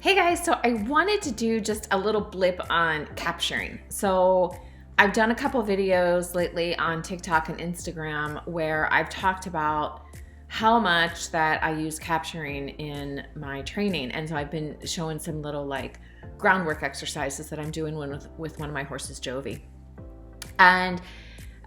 Hey guys, so I wanted to do just a little blip on capturing. So I've done a couple videos lately on TikTok and Instagram where I've talked about how much that I use capturing in my training. And so I've been showing some little like groundwork exercises that I'm doing with one of my horses, Jovi. And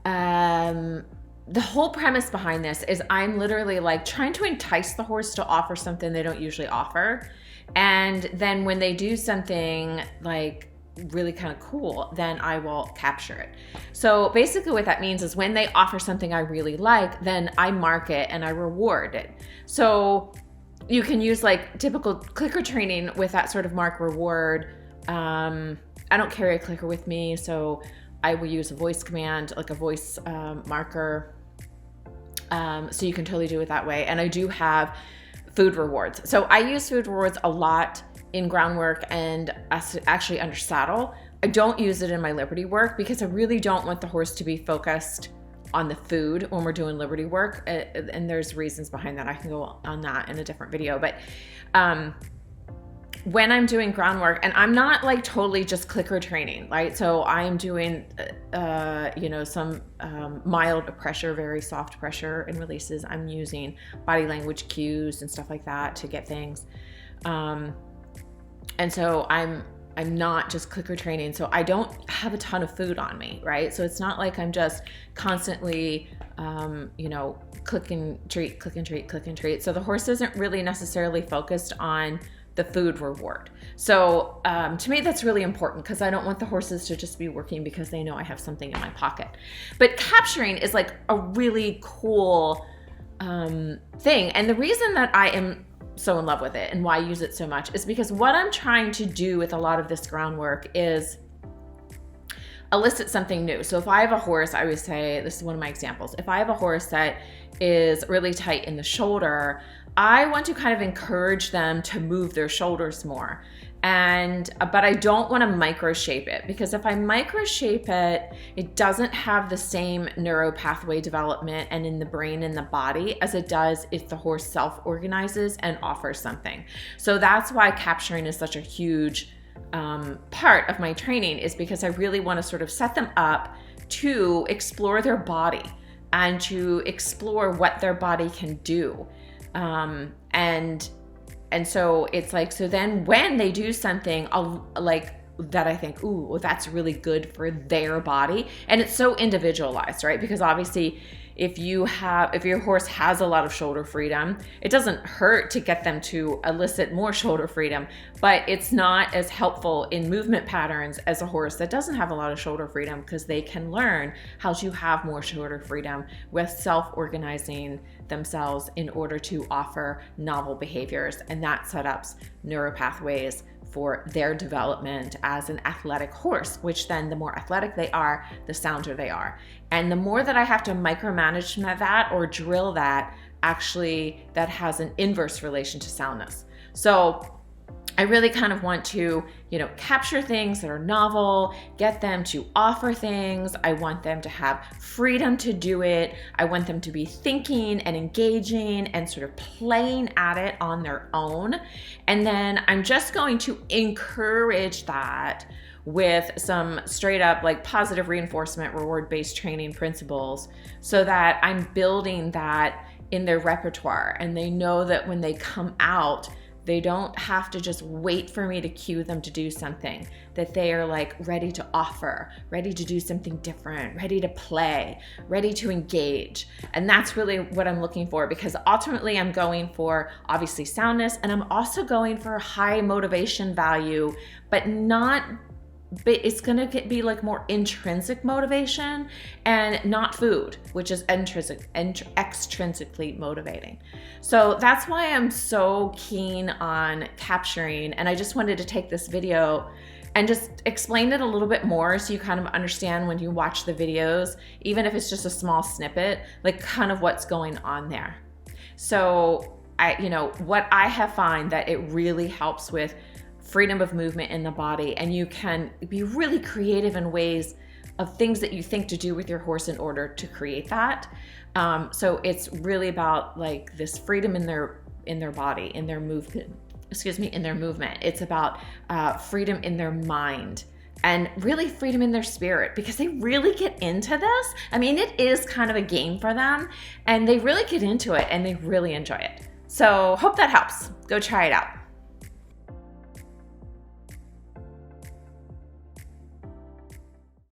the whole premise behind this is I'm literally like trying to entice the horse to offer something they don't usually offer. And then when they do something like really kind of cool, then I will capture it. So basically what that means is when they offer something I really like, then I mark it and I reward it. So you can use like typical clicker training with that sort of mark reward. I don't carry a clicker with me, so I will use a voice command, like a voice marker. So you can totally do it that way. And I do have food rewards. So I use food rewards a lot in groundwork and actually under saddle. I don't use it in my liberty work because I really don't want the horse to be focused on the food when we're doing liberty work. And there's reasons behind that. I can go on that in a different video. But when I'm doing groundwork, and I'm not like totally just clicker training, right? So I'm doing, some mild pressure, very soft pressure and releases. I'm using body language cues and stuff like that to get things. And so I'm not just clicker training. So I don't have a ton of food on me, right? So it's not like I'm just constantly, click and treat, click and treat, click and treat. So the horse isn't really necessarily focused on the food reward. So to me, that's really important because I don't want the horses to just be working because they know I have something in my pocket. But capturing is like a really cool thing. And the reason that I am so in love with it and why I use it so much is because what I'm trying to do with a lot of this groundwork is elicit something new. So if I have a horse, I would say, this is one of my examples. If I have a horse that is really tight in the shoulder, I want to kind of encourage them to move their shoulders more. But I don't want to micro shape it because if I micro shape it, it doesn't have the same neuropathway development and in the brain and the body as it does if the horse self-organizes and offers something. So that's why capturing is such a huge part of my training, is because I really want to sort of set them up to explore their body and to explore what their body can do. And so it's like, so then when they do something like that, I think, ooh, well, that's really good for their body. And it's so individualized, right? Because obviously if your horse has a lot of shoulder freedom, it doesn't hurt to get them to elicit more shoulder freedom, but it's not as helpful in movement patterns as a horse that doesn't have a lot of shoulder freedom, because they can learn how to have more shoulder freedom with self-organizing themselves in order to offer novel behaviors, and that set up neuropathways for their development as an athletic horse, which then the more athletic they are, the sounder they are. And the more that I have to micromanage that or drill that, actually that has an inverse relation to soundness. So I really kind of want to, capture things that are novel, get them to offer things. I want them to have freedom to do it. I want them to be thinking and engaging and sort of playing at it on their own. And then I'm just going to encourage that with some straight up like positive reinforcement, reward-based training principles, so that I'm building that in their repertoire. And they know that when they come out, they don't have to just wait for me to cue them to do something, that they are like ready to offer, ready to do something different, ready to play, ready to engage. And that's really what I'm looking for, because ultimately I'm going for obviously soundness, and I'm also going for high motivation value, but it's going to be like more intrinsic motivation and not food, which is extrinsically motivating. So that's why I'm so keen on capturing. And I just wanted to take this video and just explain it a little bit more so you kind of understand when you watch the videos, even if it's just a small snippet, like kind of what's going on there. So what I have found that it really helps with freedom of movement in the body, and you can be really creative in ways of things that you think to do with your horse in order to create that. So it's really about like this freedom in their body, in their movement, in their movement. It's about freedom in their mind, and really freedom in their spirit, because they really get into this. I mean, it is kind of a game for them, and they really get into it and they really enjoy it. So hope that helps. Go try it out.